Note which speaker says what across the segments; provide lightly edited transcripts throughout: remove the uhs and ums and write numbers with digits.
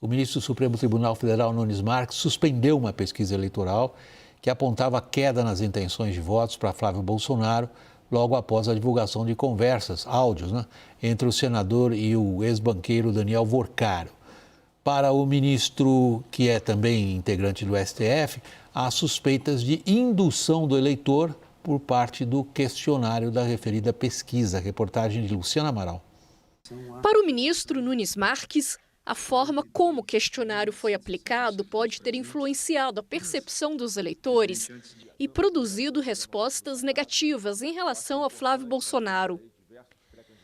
Speaker 1: O ministro do Supremo Tribunal Federal, Nunes Marques, suspendeu uma pesquisa eleitoral que apontava queda nas intenções de votos para Flávio Bolsonaro logo após a divulgação de conversas, áudios, entre o senador e o ex-banqueiro Daniel Vorcaro. Para o ministro, que é também integrante do STF, há suspeitas de indução do eleitor por parte do questionário da referida pesquisa. Reportagem de Luciana Amaral.
Speaker 2: Para o ministro Nunes Marques, a forma como o questionário foi aplicado pode ter influenciado a percepção dos eleitores e produzido respostas negativas em relação a Flávio Bolsonaro.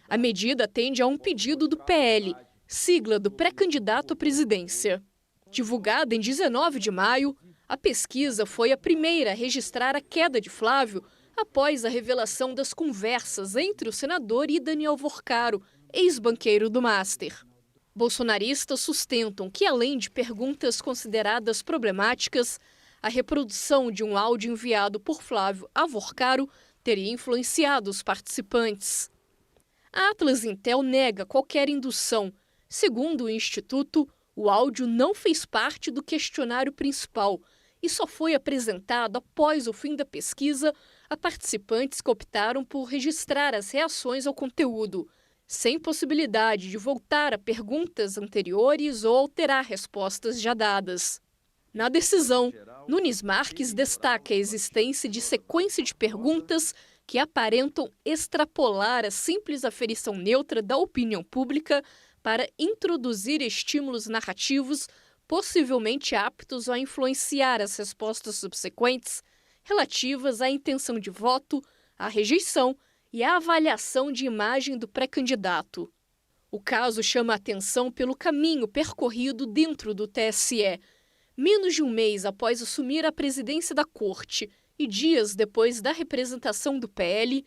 Speaker 2: A medida atende a um pedido do PL, sigla do pré-candidato à presidência. Divulgada em 19 de maio, a pesquisa foi a primeira a registrar a queda de Flávio após a revelação das conversas entre o senador e Daniel Vorcaro, ex-banqueiro do Master. Bolsonaristas sustentam que, além de perguntas consideradas problemáticas, a reprodução de um áudio enviado por Flávio a Vorcaro teria influenciado os participantes. A Atlas Intel nega qualquer indução. Segundo o Instituto, o áudio não fez parte do questionário principal e só foi apresentado após o fim da pesquisa a participantes que optaram por registrar as reações ao conteúdo, sem possibilidade de voltar a perguntas anteriores ou alterar respostas já dadas. Na decisão, Nunes Marques destaca a existência de sequência de perguntas que aparentam extrapolar a simples aferição neutra da opinião pública para introduzir estímulos narrativos possivelmente aptos a influenciar as respostas subsequentes relativas à intenção de voto, à rejeição e à avaliação de imagem do pré-candidato. O caso chama a atenção pelo caminho percorrido dentro do TSE. Menos de um mês após assumir a presidência da Corte e dias depois da representação do PL,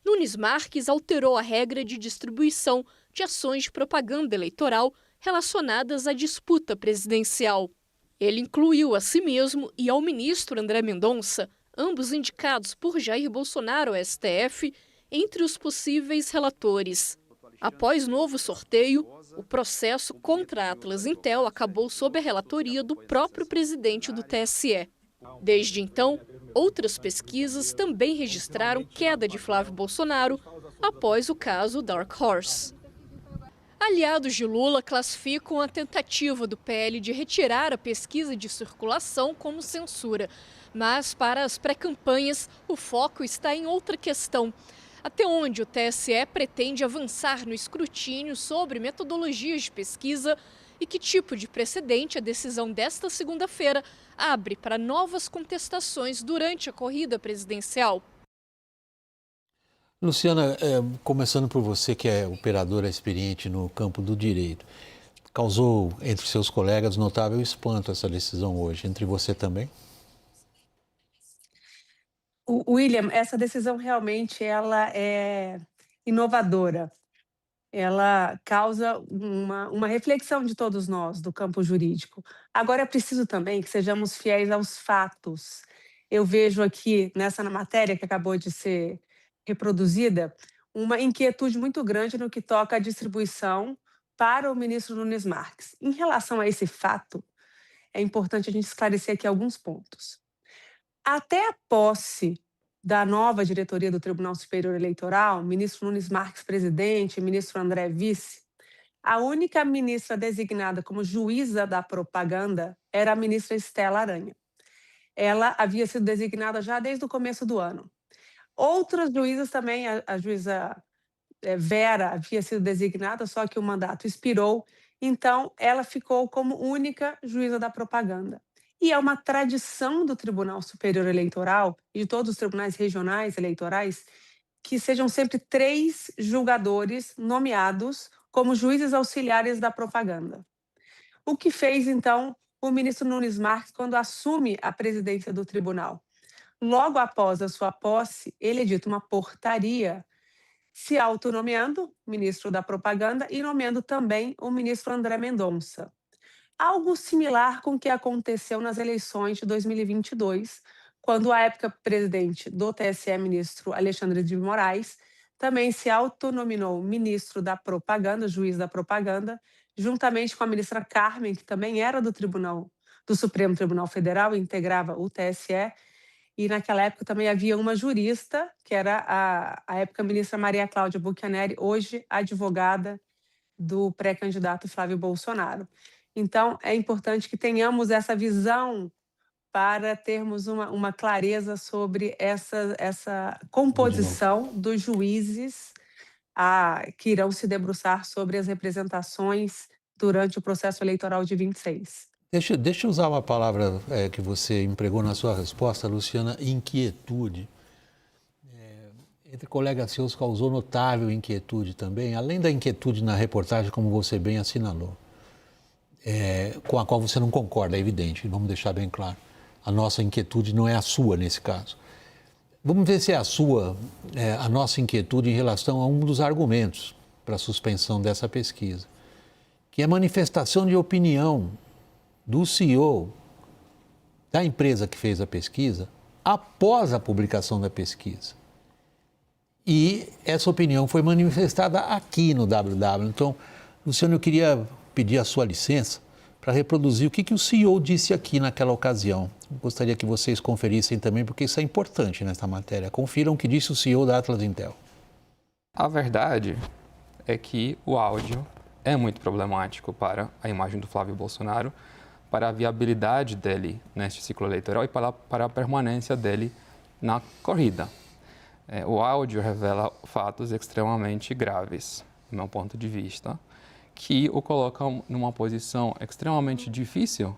Speaker 2: Nunes Marques alterou a regra de distribuição de ações de propaganda eleitoral relacionadas à disputa presidencial. Ele incluiu a si mesmo e ao ministro André Mendonça, ambos indicados por Jair Bolsonaro ao STF, entre os possíveis relatores. Após novo sorteio, o processo contra a Atlas Intel acabou sob a relatoria do próprio presidente do TSE. Desde então, outras pesquisas também registraram queda de Flávio Bolsonaro após o caso Dark Horse. Aliados de Lula classificam a tentativa do PL de retirar a pesquisa de circulação como censura. Mas, para as pré-campanhas, o foco está em outra questão. Até onde o TSE pretende avançar no escrutínio sobre metodologias de pesquisa e que tipo de precedente a decisão desta segunda-feira abre para novas contestações durante a corrida presidencial.
Speaker 1: Luciana, começando por você, que é operadora experiente no campo do direito, causou entre seus colegas notável espanto essa decisão hoje, entre você também?
Speaker 3: William, essa decisão realmente ela é inovadora. Ela causa uma reflexão de todos nós do campo jurídico. Agora é preciso também que sejamos fiéis aos fatos. Eu vejo aqui nessa matéria que acabou de ser reproduzida uma inquietude muito grande no que toca à distribuição para o ministro Nunes Marques. Em relação a esse fato, é importante a gente esclarecer aqui alguns pontos. Até a posse da nova diretoria do Tribunal Superior Eleitoral, ministro Nunes Marques presidente, ministro André vice, a única ministra designada como juíza da propaganda era a ministra Estela Aranha. Ela havia sido designada já desde o começo do ano. Outras juízas também, a juíza Vera havia sido designada, só que o mandato expirou, então ela ficou como única juíza da propaganda. E é uma tradição do Tribunal Superior Eleitoral e de todos os tribunais regionais eleitorais que sejam sempre 3 julgadores nomeados como juízes auxiliares da propaganda. O que fez, então, o ministro Nunes Marques quando assume a presidência do tribunal? Logo após a sua posse, ele edita uma portaria se autonomeando ministro da propaganda e nomeando também o ministro André Mendonça. Algo similar com o que aconteceu nas eleições de 2022, quando a época presidente do TSE, ministro Alexandre de Moraes, também se autonominou ministro da propaganda, juiz da propaganda, juntamente com a ministra Carmen, que também era do Supremo Tribunal Federal e integrava o TSE, e naquela época também havia uma jurista, que era a época ministra Maria Cláudia Bucchianeri, hoje advogada do pré-candidato Flávio Bolsonaro. Então, é importante que tenhamos essa visão para termos uma clareza sobre essa composição dos juízes que irão se debruçar sobre as representações durante o processo eleitoral de 26.
Speaker 1: Deixa eu usar uma palavra que você empregou na sua resposta, Luciana, inquietude. Entre colegas seus causou notável inquietude também, além da inquietude na reportagem, como você bem assinalou, com a qual você não concorda, é evidente, vamos deixar bem claro. A nossa inquietude não é a sua nesse caso. Vamos ver se é a nossa inquietude em relação a um dos argumentos para a suspensão dessa pesquisa, que é a manifestação de opinião do CEO da empresa que fez a pesquisa após a publicação da pesquisa. E essa opinião foi manifestada aqui no WW. Então, Luciano, eu queria pedir a sua licença para reproduzir o que o CEO disse aqui naquela ocasião. Gostaria que vocês conferissem também, porque isso é importante nesta matéria. Confiram o que disse o CEO da Atlas Intel.
Speaker 4: A verdade é que o áudio é muito problemático para a imagem do Flávio Bolsonaro, para a viabilidade dele neste ciclo eleitoral e para a permanência dele na corrida. O áudio revela fatos extremamente graves, do meu ponto de vista, que o colocam numa posição extremamente difícil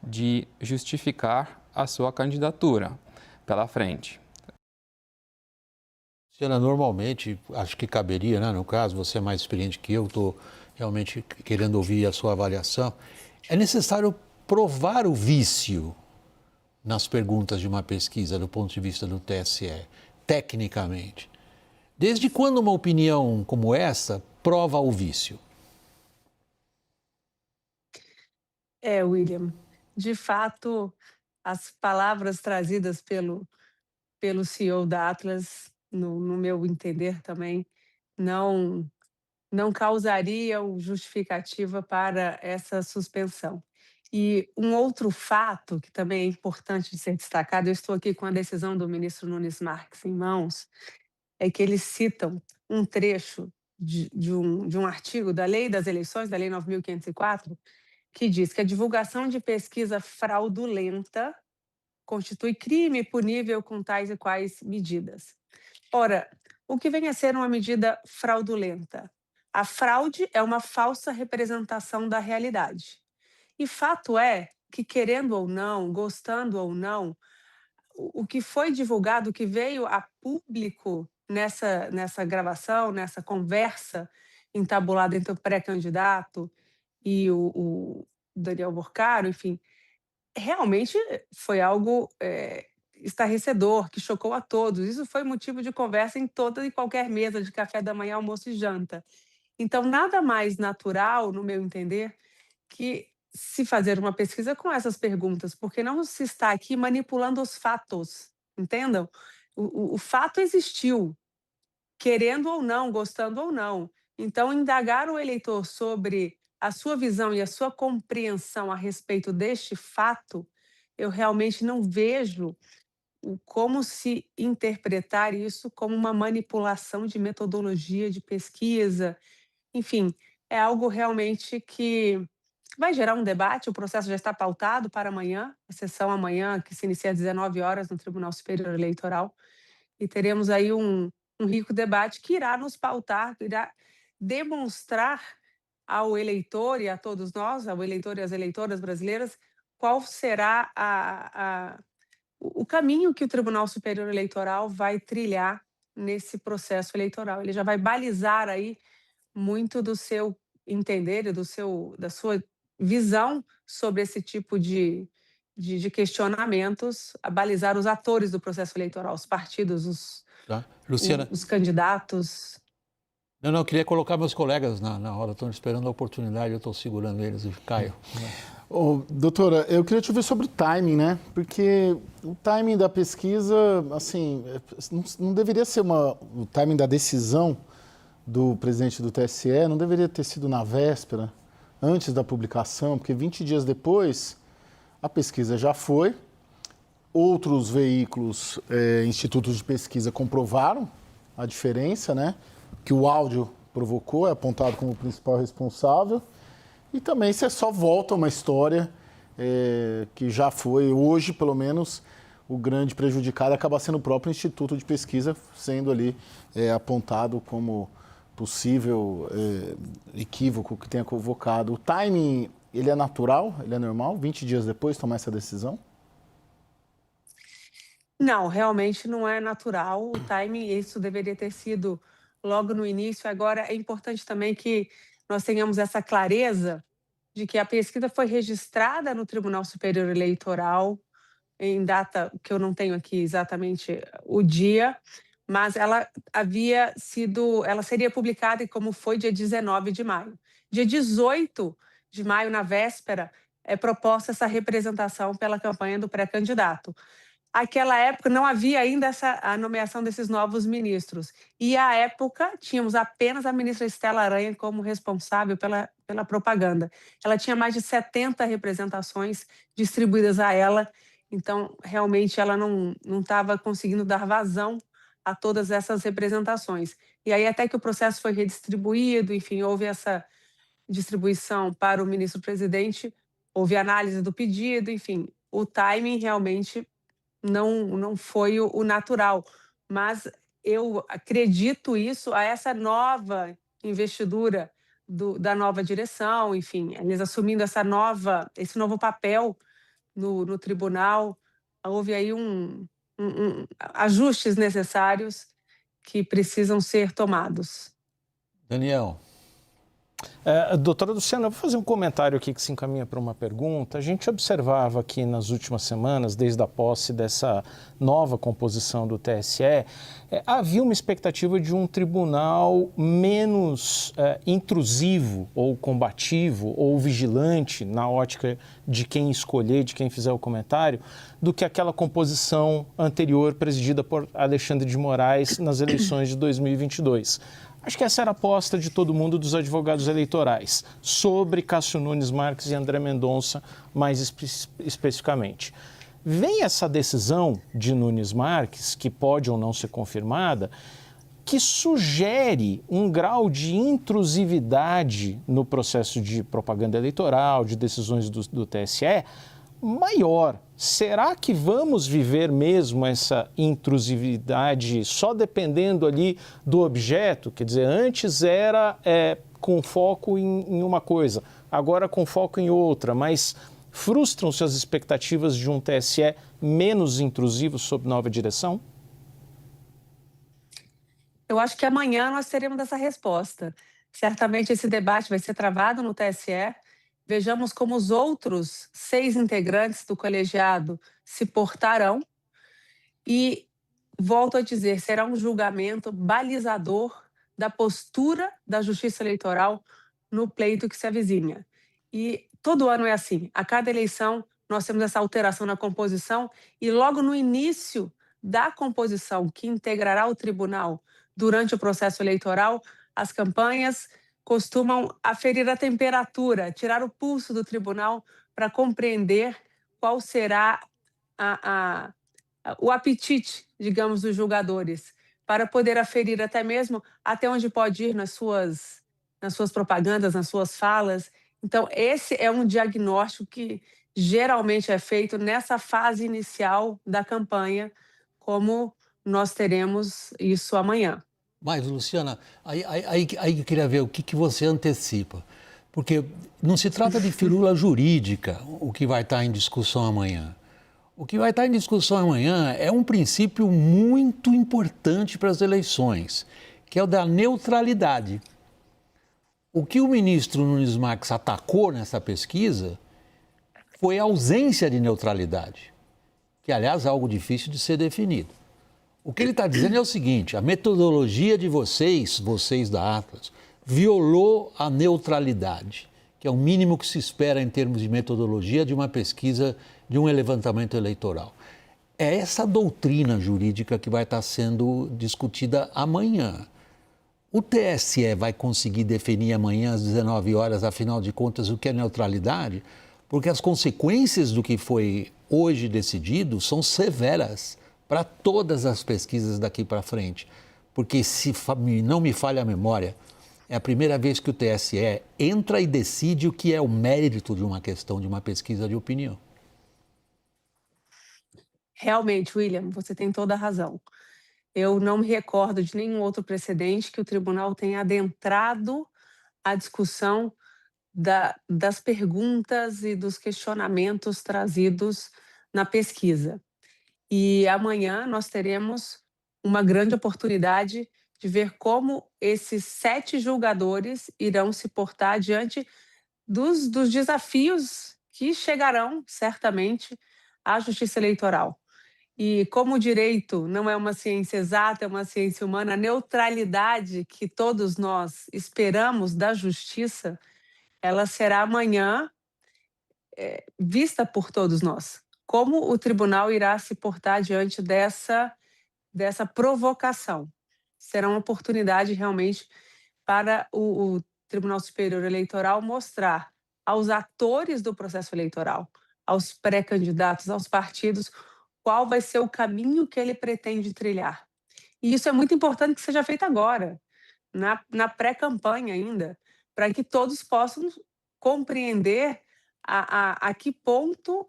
Speaker 4: de justificar a sua candidatura pela frente.
Speaker 1: Luciana, normalmente, acho que caberia, né? No caso, você é mais experiente que eu, estou realmente querendo ouvir a sua avaliação. É necessário provar o vício nas perguntas de uma pesquisa do ponto de vista do TSE, tecnicamente. Desde quando uma opinião como essa prova o vício?
Speaker 3: William, de fato, as palavras trazidas pelo CEO da Atlas, no meu entender também, não causariam justificativa para essa suspensão. E um outro fato que também é importante de ser destacado, eu estou aqui com a decisão do ministro Nunes Marques em mãos, é que eles citam um trecho de um artigo da Lei das Eleições, da Lei 9.504, que diz que a divulgação de pesquisa fraudulenta constitui crime punível com tais e quais medidas. Ora, o que vem a ser uma medida fraudulenta? A fraude é uma falsa representação da realidade. E fato é que, querendo ou não, gostando ou não, o que foi divulgado, o que veio a público nessa gravação, nessa conversa entabulada entre o pré-candidato e o Daniel Borcaro, enfim, realmente foi algo estarrecedor, que chocou a todos. Isso foi motivo de conversa em toda e qualquer mesa de café da manhã, almoço e janta. Então, nada mais natural, no meu entender, que se fazer uma pesquisa com essas perguntas, porque não se está aqui manipulando os fatos, entendam? O fato existiu, querendo ou não, gostando ou não. Então, indagar o eleitor sobre a sua visão e a sua compreensão a respeito deste fato, eu realmente não vejo como se interpretar isso como uma manipulação de metodologia de pesquisa. Enfim, é algo realmente que vai gerar um debate. O processo já está pautado para amanhã, a sessão amanhã, que se inicia às 19 horas no Tribunal Superior Eleitoral, e teremos aí um rico debate que irá nos pautar, que irá demonstrar ao eleitor e a todos nós, ao eleitor e às eleitoras brasileiras, qual será o caminho que o Tribunal Superior Eleitoral vai trilhar nesse processo eleitoral. Ele já vai balizar aí muito do seu entender e da sua visão sobre esse tipo de questionamentos, a balizar os atores do processo eleitoral, os partidos,
Speaker 1: Tá? Luciana,
Speaker 3: os candidatos.
Speaker 1: Não, eu queria colocar meus colegas na roda, estão esperando a oportunidade, eu estou segurando eles. Caio.
Speaker 5: Doutora, eu queria te ouvir sobre o timing, né? Porque o timing da pesquisa, assim, não deveria ser o timing da decisão do presidente do TSE, não deveria ter sido na véspera, antes da publicação, porque 20 dias depois a pesquisa já foi, outros veículos, institutos de pesquisa comprovaram a diferença, né, que o áudio provocou, é apontado como o principal responsável, e também você só volta a uma história que já foi, hoje pelo menos, o grande prejudicado acaba sendo o próprio instituto de pesquisa, sendo ali apontado como possível equívoco que tenha convocado. O timing, ele é natural, ele é normal? 20 dias depois tomar essa decisão?
Speaker 3: Não, realmente não é natural. O timing, isso deveria ter sido logo no início. Agora, é importante também que nós tenhamos essa clareza de que a pesquisa foi registrada no Tribunal Superior Eleitoral, em data que eu não tenho aqui exatamente o dia, mas ela seria publicada, e como foi, dia 19 de maio. Dia 18 de maio, na véspera, é proposta essa representação pela campanha do pré-candidato. Aquela época não havia ainda a nomeação desses novos ministros. E, à época, tínhamos apenas a ministra Estela Aranha como responsável pela propaganda. Ela tinha mais de 70 representações distribuídas a ela, então, realmente, ela não estava conseguindo dar vazão a todas essas representações. E aí, até que o processo foi redistribuído, enfim, houve essa distribuição para o ministro-presidente, houve análise do pedido, enfim, o timing realmente não foi o natural, mas eu acredito isso a essa nova investidura da nova direção, enfim, eles assumindo esse novo papel no tribunal, houve aí ajustes necessários que precisam ser tomados.
Speaker 1: Daniel.
Speaker 6: Doutora Luciana, eu vou fazer um comentário aqui que se encaminha para uma pergunta. A gente observava aqui nas últimas semanas, desde a posse dessa nova composição do TSE, havia uma expectativa de um tribunal menos intrusivo ou combativo ou vigilante, na ótica de quem escolher, de quem fizer o comentário, do que aquela composição anterior presidida por Alexandre de Moraes nas eleições de 2022. Acho que essa era a aposta de todo mundo, dos advogados eleitorais, sobre Cássio Nunes Marques e André Mendonça, mais especificamente. Vem essa decisão de Nunes Marques, que pode ou não ser confirmada, que sugere um grau de intrusividade no processo de propaganda eleitoral, de decisões do TSE, maior. Será que vamos viver mesmo essa intrusividade só dependendo ali do objeto? Quer dizer, antes era com foco em uma coisa, agora com foco em outra, mas frustram-se as expectativas de um TSE menos intrusivo sob nova direção?
Speaker 3: Eu acho que amanhã nós teremos essa resposta. Certamente esse debate vai ser travado no TSE. Vejamos como os outros 6 integrantes do colegiado se portarão e, volto a dizer, será um julgamento balizador da postura da Justiça Eleitoral no pleito que se avizinha. E todo ano é assim, a cada eleição nós temos essa alteração na composição e logo no início da composição que integrará o tribunal durante o processo eleitoral, as campanhas costumam aferir a temperatura, tirar o pulso do tribunal para compreender qual será o apetite, digamos, dos julgadores, para poder aferir até onde pode ir nas suas propagandas, nas suas falas. Então, esse é um diagnóstico que geralmente é feito nessa fase inicial da campanha, como nós teremos isso amanhã.
Speaker 1: Mas, Luciana, aí eu queria ver o que você antecipa. Porque não se trata de firula jurídica o que vai estar em discussão amanhã. O que vai estar em discussão amanhã é um princípio muito importante para as eleições, que é o da neutralidade. O que o ministro Nunes Marques atacou nessa pesquisa foi a ausência de neutralidade, que, aliás, é algo difícil de ser definido. O que ele está dizendo é o seguinte: a metodologia de vocês da Atlas, violou a neutralidade, que é o mínimo que se espera em termos de metodologia de uma pesquisa, de um levantamento eleitoral. É essa doutrina jurídica que vai estar sendo discutida amanhã. O TSE vai conseguir definir amanhã às 19 horas, afinal de contas, o que é neutralidade? Porque as consequências do que foi hoje decidido são severas para todas as pesquisas daqui para frente. Porque, se não me falha a memória, é a primeira vez que o TSE entra e decide o que é o mérito de uma questão, de uma pesquisa de opinião.
Speaker 3: Realmente, William, você tem toda a razão. Eu não me recordo de nenhum outro precedente que o tribunal tenha adentrado a discussão das perguntas e dos questionamentos trazidos na pesquisa. E amanhã nós teremos uma grande oportunidade de ver como esses 7 julgadores irão se portar diante dos desafios que chegarão, certamente, à justiça eleitoral. E como o direito não é uma ciência exata, é uma ciência humana, a neutralidade que todos nós esperamos da justiça, ela será amanhã vista por todos nós. Como o tribunal irá se portar diante dessa provocação? Será uma oportunidade realmente para o Tribunal Superior Eleitoral mostrar aos atores do processo eleitoral, aos pré-candidatos, aos partidos, qual vai ser o caminho que ele pretende trilhar. E isso é muito importante que seja feito agora, na pré-campanha ainda, para que todos possam compreender a que ponto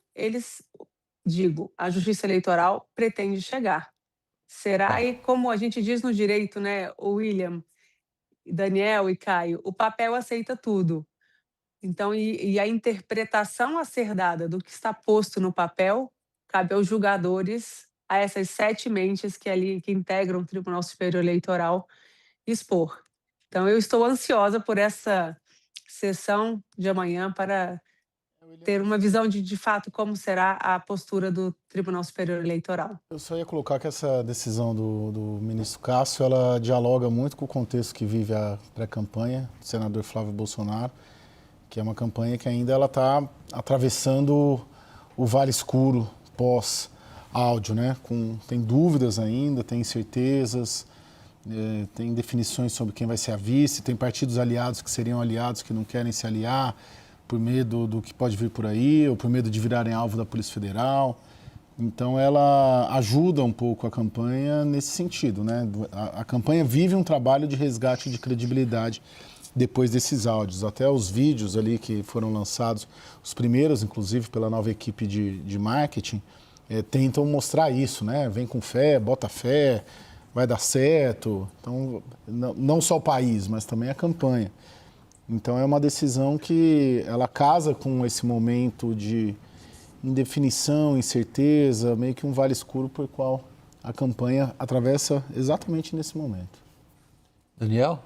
Speaker 3: a Justiça Eleitoral pretende chegar. Será, e como a gente diz no direito, né, o William, Daniel e Caio, o papel aceita tudo. Então, e a interpretação a ser dada do que está posto no papel cabe aos julgadores, a essas 7 mentes que integram o Tribunal Superior Eleitoral, expor. Então, eu estou ansiosa por essa sessão de amanhã para ter uma visão de fato como será a postura do Tribunal Superior Eleitoral.
Speaker 5: Eu só ia colocar que essa decisão do ministro Cássio, ela dialoga muito com o contexto que vive a pré-campanha do senador Flávio Bolsonaro, que é uma campanha que ainda ela está atravessando o vale escuro pós-áudio, né? Tem dúvidas ainda, tem incertezas, tem definições sobre quem vai ser a vice, tem partidos aliados que seriam aliados que não querem se aliar por medo do que pode vir por aí, ou por medo de virarem alvo da Polícia Federal. Então, ela ajuda um pouco a campanha nesse sentido, né? A campanha vive um trabalho de resgate de credibilidade depois desses áudios. Até os vídeos ali que foram lançados, os primeiros, inclusive, pela nova equipe de marketing, tentam mostrar isso, né? Vem com fé, bota fé, vai dar certo. Então, não só o país, mas também a campanha. Então, é uma decisão que ela casa com esse momento de indefinição, incerteza, meio que um vale escuro por qual a campanha atravessa exatamente nesse momento.
Speaker 1: Daniel?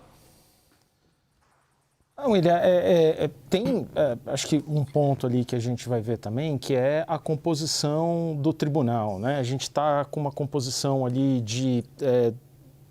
Speaker 6: William, tem acho que um ponto ali que a gente vai ver também, que é a composição do tribunal, né? A gente está com uma composição ali de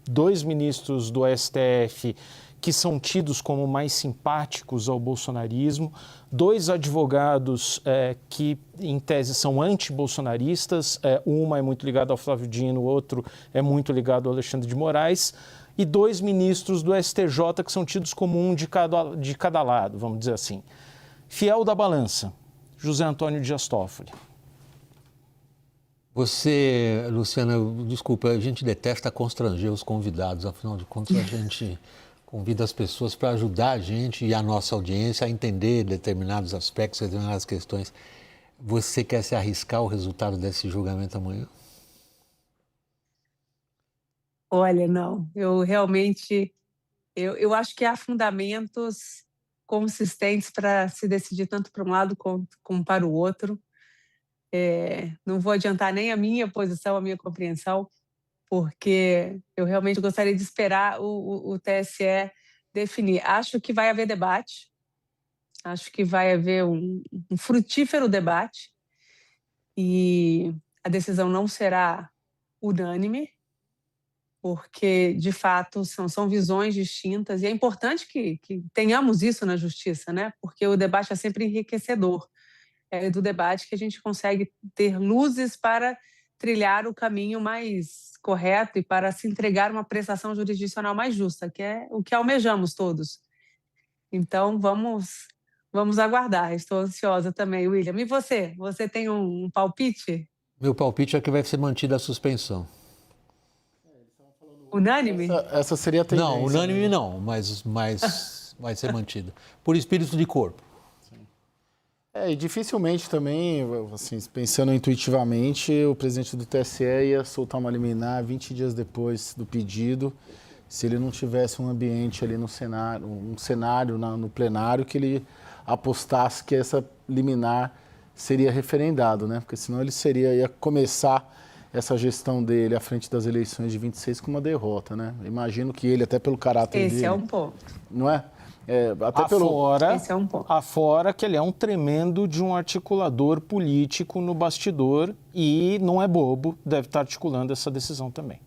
Speaker 6: 2 ministros do STF que são tidos como mais simpáticos ao bolsonarismo, 2 advogados que, em tese, são anti-bolsonaristas, uma é muito ligada ao Flávio Dino, o outro é muito ligado ao Alexandre de Moraes, e 2 ministros do STJ que são tidos como um de cada lado, vamos dizer assim. Fiel da balança, José Antônio Dias Toffoli.
Speaker 1: Você, Luciana, desculpa, a gente detesta constranger os convidados, afinal de contas a gente convida as pessoas para ajudar a gente e a nossa audiência a entender determinados aspectos, determinadas questões. Você quer se arriscar o resultado desse julgamento amanhã?
Speaker 3: Olha, não, eu realmente, eu acho que há fundamentos consistentes para se decidir tanto para um lado como para o outro. Não vou adiantar nem a minha posição, a minha compreensão, porque eu realmente gostaria de esperar o TSE definir. Acho que vai haver debate, acho que vai haver um frutífero debate e a decisão não será unânime, porque, de fato, são visões distintas e é importante que tenhamos isso na justiça, né? Porque o debate é sempre enriquecedor. É do debate que a gente consegue ter luzes para trilhar o caminho mais correto e para se entregar uma prestação jurisdicional mais justa, que é o que almejamos todos. Então, vamos aguardar. Estou ansiosa também, William. E você? Você tem um palpite?
Speaker 1: Meu palpite é que vai ser mantida a suspensão.
Speaker 3: Unânime?
Speaker 5: Essa seria a tendência.
Speaker 1: Não, unânime
Speaker 5: né?
Speaker 1: não, mas vai ser mantida. Por espírito de corpo.
Speaker 5: E dificilmente também, assim, pensando intuitivamente, o presidente do TSE ia soltar uma liminar 20 dias depois do pedido, se ele não tivesse um ambiente ali no cenário, no plenário que ele apostasse que essa liminar seria referendado, né? Porque senão ele ia começar essa gestão dele à frente das eleições de 26 com uma derrota, né? Imagino que ele, até pelo caráter dele...
Speaker 3: Esse é um ponto.
Speaker 5: Não é?
Speaker 3: Esse é um ponto.
Speaker 6: Afora que ele é um tremendo de um articulador político no bastidor e não é bobo, deve estar articulando essa decisão também.